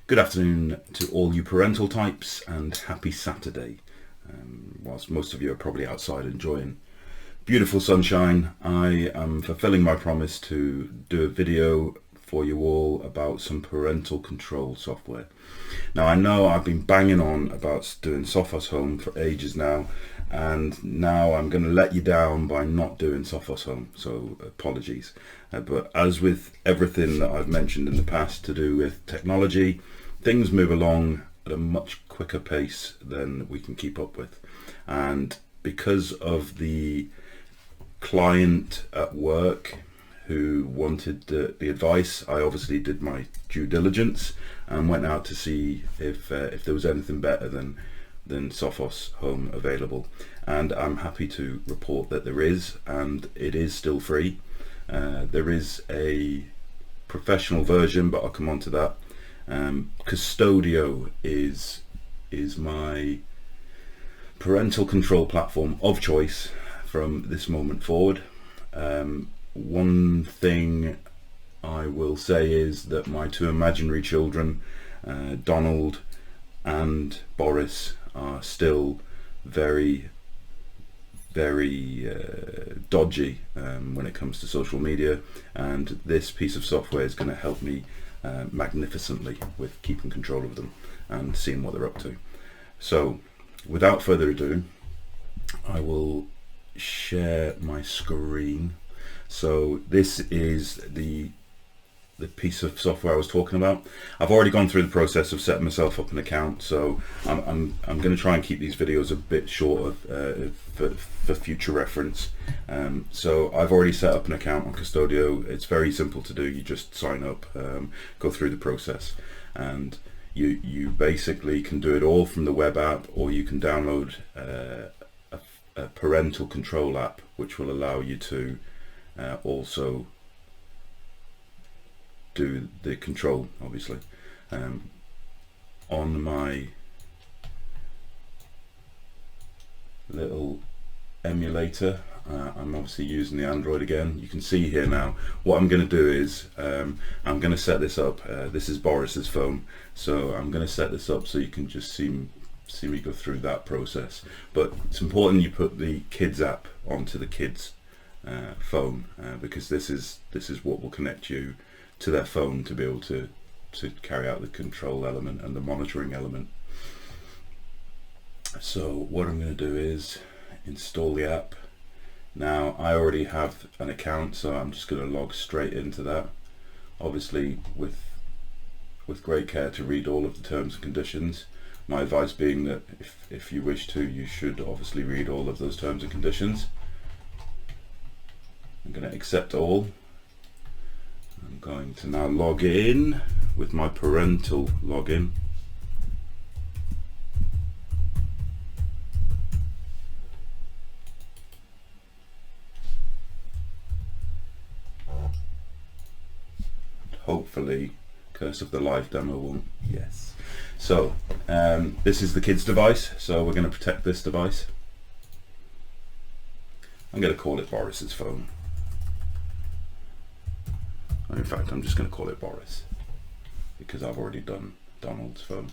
Good afternoon to all you parental types and happy Saturday. Whilst most of you are probably outside enjoying beautiful sunshine, I am fulfilling my promise to do a video for you all about some parental control software. Now, I know I've been banging on about doing Sophos Home for ages now, and now I'm going to let you down by not doing Sophos Home, so apologies. But as with everything that I've mentioned in the past to do with technology, things move along at a much quicker pace than we can keep up with. And because of the client at work who wanted the advice, I obviously did my due diligence and went out to see if there was anything better than Sophos Home available. And I'm happy to report that there is, and it is still free. There is a professional version, but I'll come on to that. Qustodio is my parental control platform of choice from this moment forward. One thing I will say is that my two imaginary children, Donald and Boris, are still very dodgy when it comes to social media, and this piece of software is going to help me magnificently with keeping control of them and seeing what they're up to. So without further ado, I will share my screen. So this is the piece of software I was talking about. I've already gone through the process of setting myself up an account, so I'm going to try and keep these videos a bit shorter for future reference. So I've already set up an account on Qustodio. It's very simple to do. You just sign up, go through the process, and you basically can do it all from the web app, or you can download a parental control app, which will allow you to also do the control, obviously. On my little emulator, I'm obviously using the Android again. You can see here now what I'm going to do is I'm going to set this up. This is Boris's phone, so I'm going to set this up so you can just see me go through that process. But it's important you put the kids app onto the kids phone, because this is what will connect you to their phone to be able to carry out the control element and the monitoring element. So what I'm going to do is install the app. Now, I already have an account, so I'm just going to log straight into that, obviously with great care to read all of the terms and conditions. My advice being that if you wish to, you should obviously read all of those terms and conditions. I'm going to accept all. I'm going to now log in with my parental login. Hopefully, curse of the live demo won't. Yes. So this is the kids device, so we're going to protect this device. I'm going to call it Boris's phone. In fact, I'm just going to call it Boris because I've already done Donald's phone.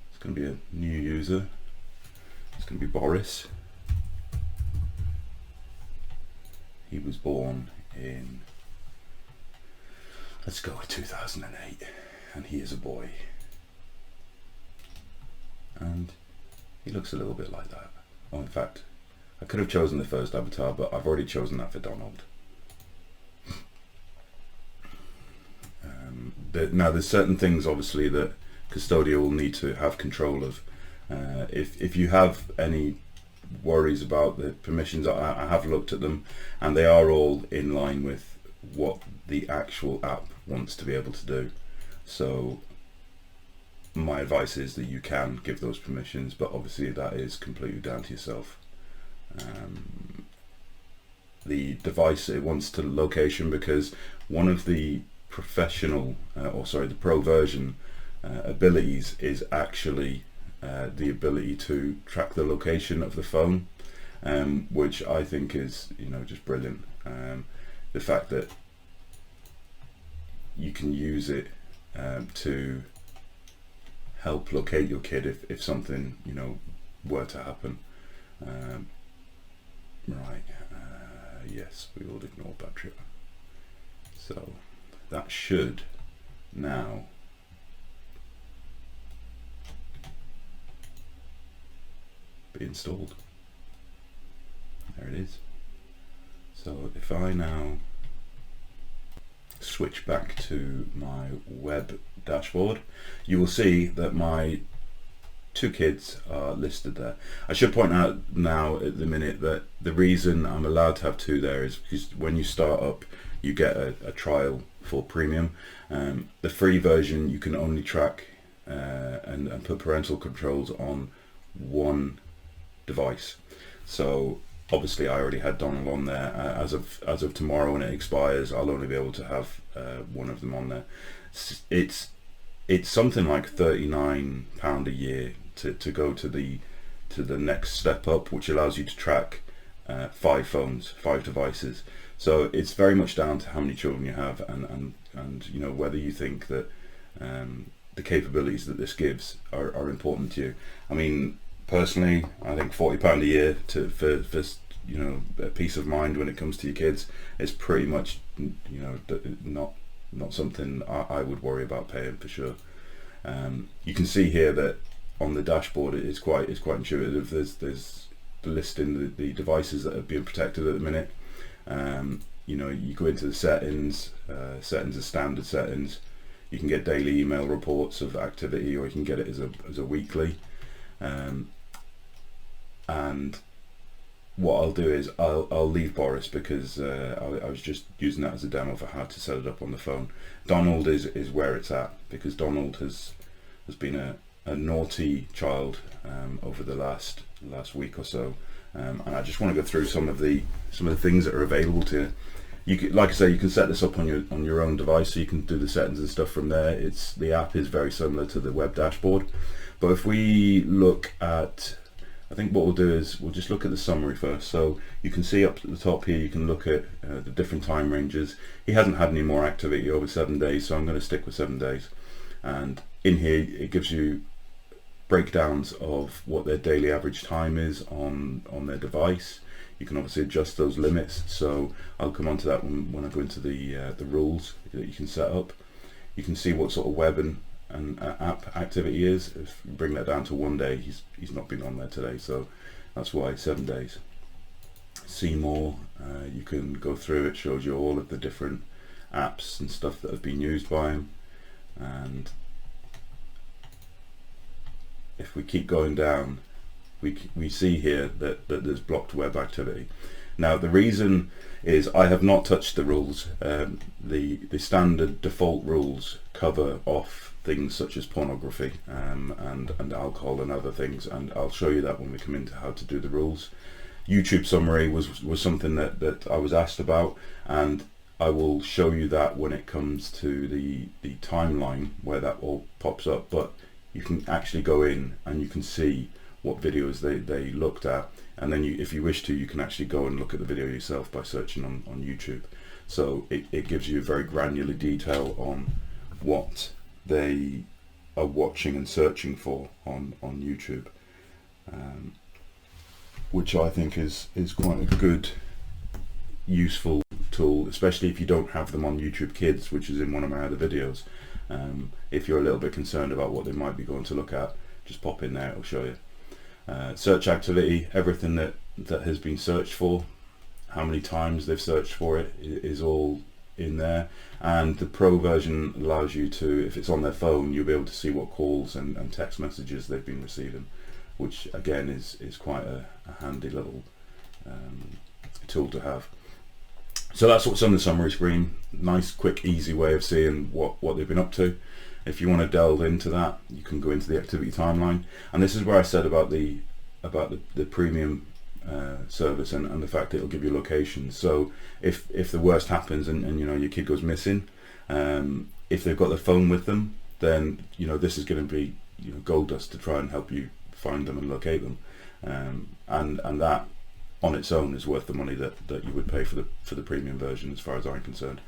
It's going to be a new user. It's going to be Boris. He was born in, let's go with 2008, and he is a boy. And he looks a little bit like that. Oh, in fact, I could have chosen the first avatar, but I've already chosen that for Donald. Now, there's certain things, obviously, that Qustodio will need to have control of. If you have any worries about the permissions, I have looked at them, and they are all in line with what the actual app wants to be able to do. So my advice is that you can give those permissions, but obviously that is completely down to yourself. The device, it wants to location, because one of the the pro version abilities is actually the ability to track the location of the phone, which I think is just brilliant. The fact that you can use it to help locate your kid if something, you know, were to happen. Right, yes, we will ignore battery. So that should now be installed. There it is. So if I now switch back to my web dashboard, you will see that my 2 kids are listed there. I should point out now at the minute that the reason I'm allowed to have 2 there is because when you start up you get a trial for premium. The free version you can only track and put parental controls on 1 device. So obviously I already had Donald on there. As of tomorrow when it expires, I'll only be able to have 1 of them on there. It's something like £39 a year to go to the next step up, which allows you to track 5 phones, 5 devices. So it's very much down to how many children you have and you know, whether you think that the capabilities that this gives are important to you. I mean, personally, I think £40 a year for you know, a peace of mind when it comes to your kids is pretty much, you know, not something I would worry about paying for sure. You can see here that on the dashboard it's quite intuitive. There's the listing the devices that are being protected at the minute. You know, you go into the settings are standard settings. You can get daily email reports of activity, or you can get it as a weekly. And what I'll do is I'll leave Boris because I was just using that as a demo for how to set it up on the phone. Donald is where it's at, because Donald has been a naughty child over the last week or so, and I just want to go through some of the things that are available to you. You can, like I say, you can set this up on your own device, so you can do the settings and stuff from there. The app is very similar to the web dashboard, but if we look at, I think what we'll do is we'll just look at the summary first. So you can see up at the top here, you can look at the different time ranges. He hasn't had any more activity over 7 days, so I'm going to stick with 7 days. And in here it gives you breakdowns of what their daily average time is on their device. You can obviously adjust those limits, so I'll come on to that when I go into the rules that you can set up. You can see what sort of web and app activity is. If you bring that down to 1 day, he's not been on there today, so that's why 7 days. See more, you can go through, it shows you all of the different apps and stuff that have been used by him. And if we keep going down, we see here that there's blocked web activity. Now the reason is I have not touched the rules. The standard default rules cover off things such as pornography and alcohol and other things, and I'll show you that when we come into how to do the rules. YouTube summary was something that I was asked about, and I will show you that when it comes to the timeline where that all pops up. But you can actually go in and you can see what videos they looked at, and then if you wish to, you can actually go and look at the video yourself by searching on YouTube. So it gives you very granular detail on what they are watching and searching for on YouTube, which I think is quite a good, useful tool, especially if you don't have them on YouTube Kids, which is in one of my other videos. If you're a little bit concerned about what they might be going to look at, just pop in there, it'll show you. Search activity, everything that has been searched for, how many times they've searched for it is all in there. And the pro version allows you to, if it's on their phone, you'll be able to see what calls and text messages they've been receiving, which again is quite a handy little tool to have. So that's what's on the summary screen. Nice, quick, easy way of seeing what they've been up to. If you want to delve into that, you can go into the activity timeline, and this is where I said about the premium service and the fact that it'll give you locations. So if the worst happens and you know your kid goes missing, if they've got their phone with them, then you know this is going to be gold dust to try and help you find them and locate them, and that on its own is worth the money that you would pay for the premium version, as far as I'm concerned.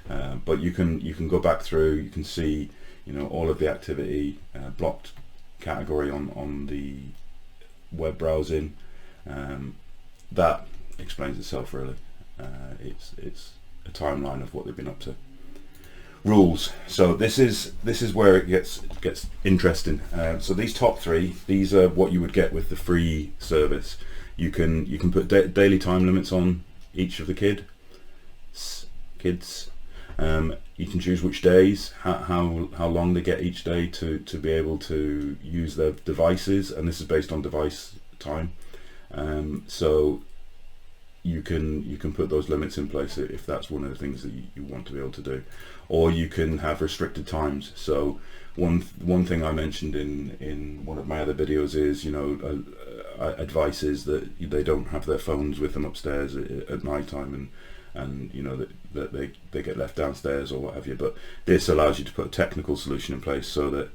But you can go back through, you can see, you know, all of the activity, blocked category on the web browsing. That explains itself really. It's a timeline of what they've been up to. Rules. So this is where it gets interesting. So these top three, these are what you would get with the free service. You can put daily time limits on each of the kids. You can choose which days, how long they get each day to be able to use their devices, and this is based on device time. So you can put those limits in place if that's one of the things that you want to be able to do, or you can have restricted times. So one thing I mentioned in one of my other videos is, you know, advice is that they don't have their phones with them upstairs at night time, and you know that they get left downstairs or what have you. But this allows you to put a technical solution in place so that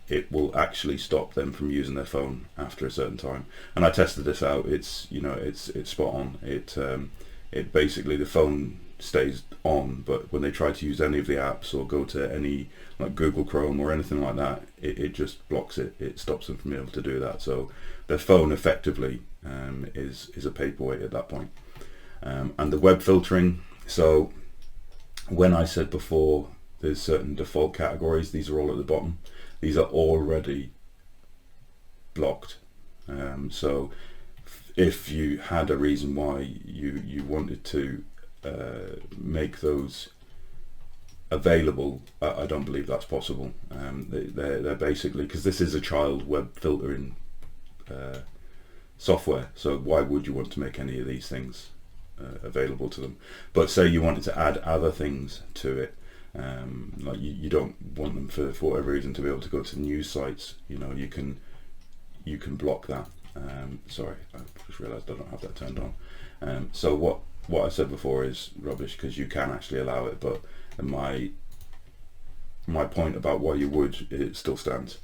it will actually stop them from using their phone after a certain time. And I tested this out. It's, you know, it's spot on. It basically, the phone stays on, but when they try to use any of the apps or go to any like Google Chrome or anything like that, it just blocks it. It stops them from being able to do that. So their phone effectively is a paperweight at that point. And the web filtering. So when I said before, there's certain default categories. These are all at the bottom. These are already blocked. So if you had a reason why you wanted to make those available, I don't believe that's possible. They're basically, because this is a child web filtering software, so why would you want to make any of these things available to them? But say you wanted to add other things to it, like you don't want them for whatever reason to be able to go to news sites, you know, you can block that. Sorry, I just realised I don't have that turned on. So what I said before is rubbish, because you can actually allow it, but my point about why you would, it still stands.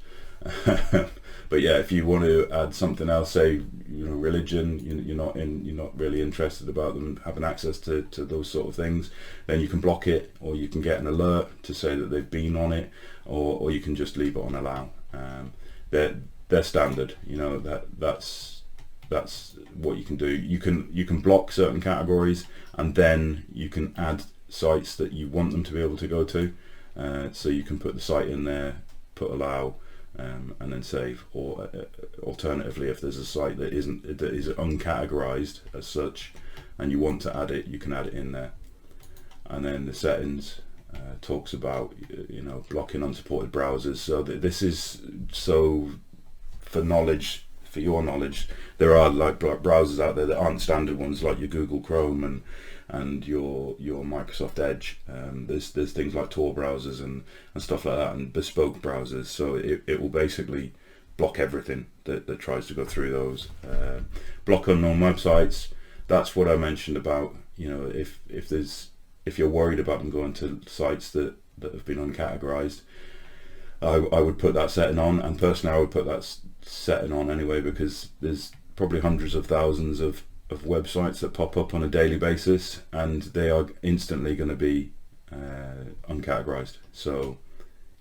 But yeah, if you want to add something else, say, you know, religion, you're not really interested about them having access to those sort of things, then you can block it, or you can get an alert to say that they've been on it, or you can just leave it on allow. They're standard, you know, that's what you can do. You can block certain categories, and then you can add sites that you want them to be able to go to. So you can put the site in there, put allow, and then save. Or alternatively, if there's a site that is uncategorized as such, and you want to add it, you can add it in there. And then the settings talks about, you know, blocking unsupported browsers. So this is so for your knowledge, there are like browsers out there that aren't standard ones, like your Google Chrome and your Microsoft Edge. There's things like Tor browsers and stuff like that, and bespoke browsers. So it will basically block everything that tries to go through those. Block unknown websites. That's what I mentioned about, you know, if you're worried about them going to sites that have been uncategorized, I would put that setting on. And personally, I would put that setting on anyway, because there's probably hundreds of thousands of websites that pop up on a daily basis, and they are instantly going to be uncategorized. So,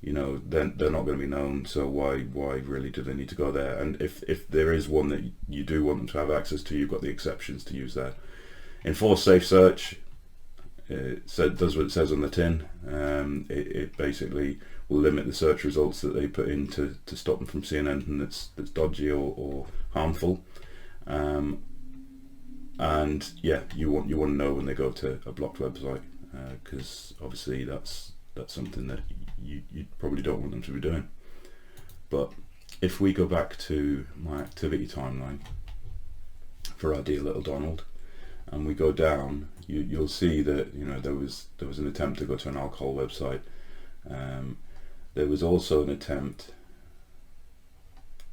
you know, they're not going to be known. So why really do they need to go there? And if there is one that you do want them to have access to, you've got the exceptions to use there. Enforce safe search. It does what it says on the tin. It basically will limit the search results that they put in to stop them from seeing anything that's dodgy or harmful. And yeah, you want to know when they go to a blocked website, because obviously that's something that you probably don't want them to be doing. But if we go back to my activity timeline for our dear little Donald, and we go down, you'll see that, you know, there was an attempt to go to an alcohol website. There was also an attempt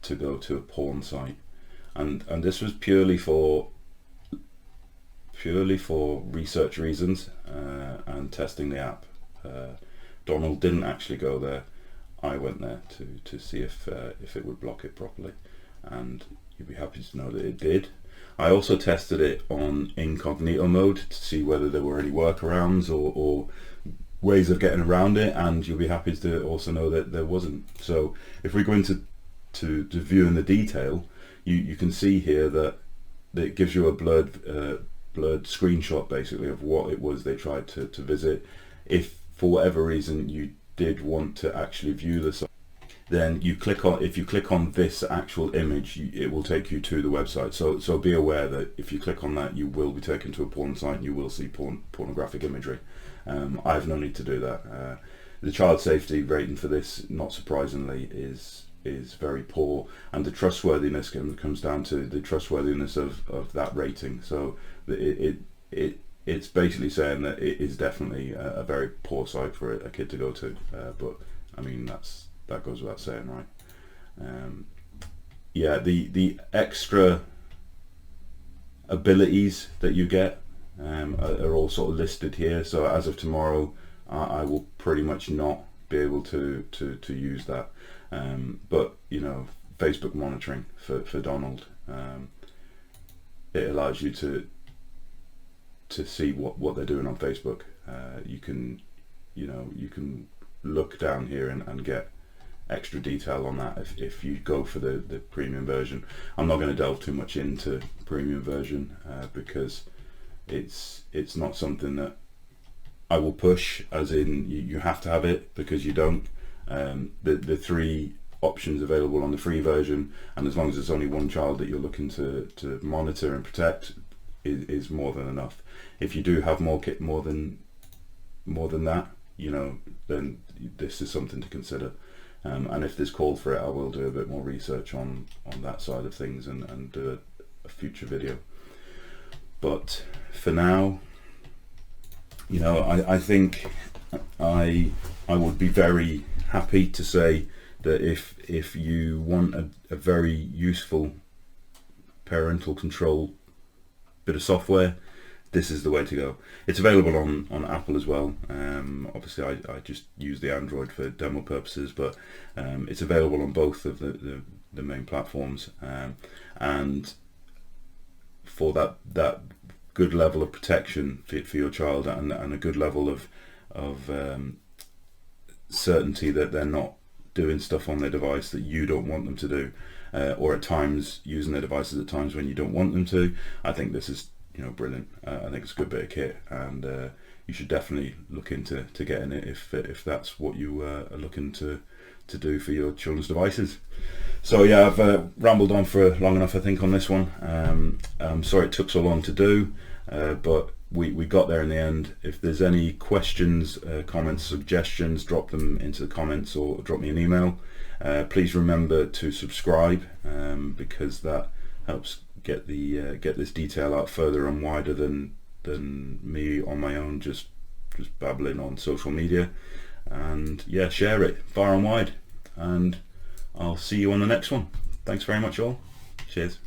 to go to a porn site, and this was purely for research reasons and testing the app. Donald didn't actually go there. I went there to see if it would block it properly, and you'd be happy to know that it did. I also tested it on incognito mode to see whether there were any workarounds or ways of getting around it, and you'll be happy to also know that there wasn't. So if we go into to viewing the detail, you can see here that it gives you a blurred screenshot basically of what it was they tried to visit. If for whatever reason you did want to actually view the site, then if you click on this actual image, it will take you to the website. So be aware that if you click on that, you will be taken to a porn site and you will see pornographic imagery. I have no need to do that. The child safety rating for this, not surprisingly, is very poor, and the trustworthiness comes down to the trustworthiness of that rating. So it's basically saying that it is definitely a very poor site for a kid to go to. But I mean, that goes without saying, right? Yeah, the extra abilities that you get are all sort of listed here. So as of tomorrow, I will pretty much not be able to use that. But you know, Facebook monitoring for Donald, it allows you to see what they're doing on Facebook. You can look down here and get extra detail on that if you go for the premium version. I'm not going to delve too much into premium version because it's not something that I will push, as in you have to have it, because you don't. The three options available on the free version, and as long as it's only one child that you're looking to monitor and protect, is more than enough. If you do have more than that, you know, then this is something to consider. And if there's call for it, I will do a bit more research on that side of things and do a future video. But for now, you know, I think I would be very happy to say that if you want a very useful parental control bit of software, this is the way to go. It's available on Apple as well. Obviously I just use the Android for demo purposes, but it's available on both of the main platforms, and for that good level of protection for your child, and a good level of certainty that they're not doing stuff on their device that you don't want them to do, or at times using their devices at times when you don't want them to. I think this is, you know, brilliant. I think it's a good bit of kit, and you should definitely look into getting it if that's what you are looking to do for your children's devices. So yeah, I've rambled on for long enough, I think, on this one. I'm sorry it took so long to do, but we got there in the end. If there's any questions, comments, suggestions, drop them into the comments or drop me an email. Please remember to subscribe, because that helps get this detail out further and wider than me on my own just babbling on social media. And yeah, share it far and wide, and I'll see you on the next one. Thanks very much all. Cheers.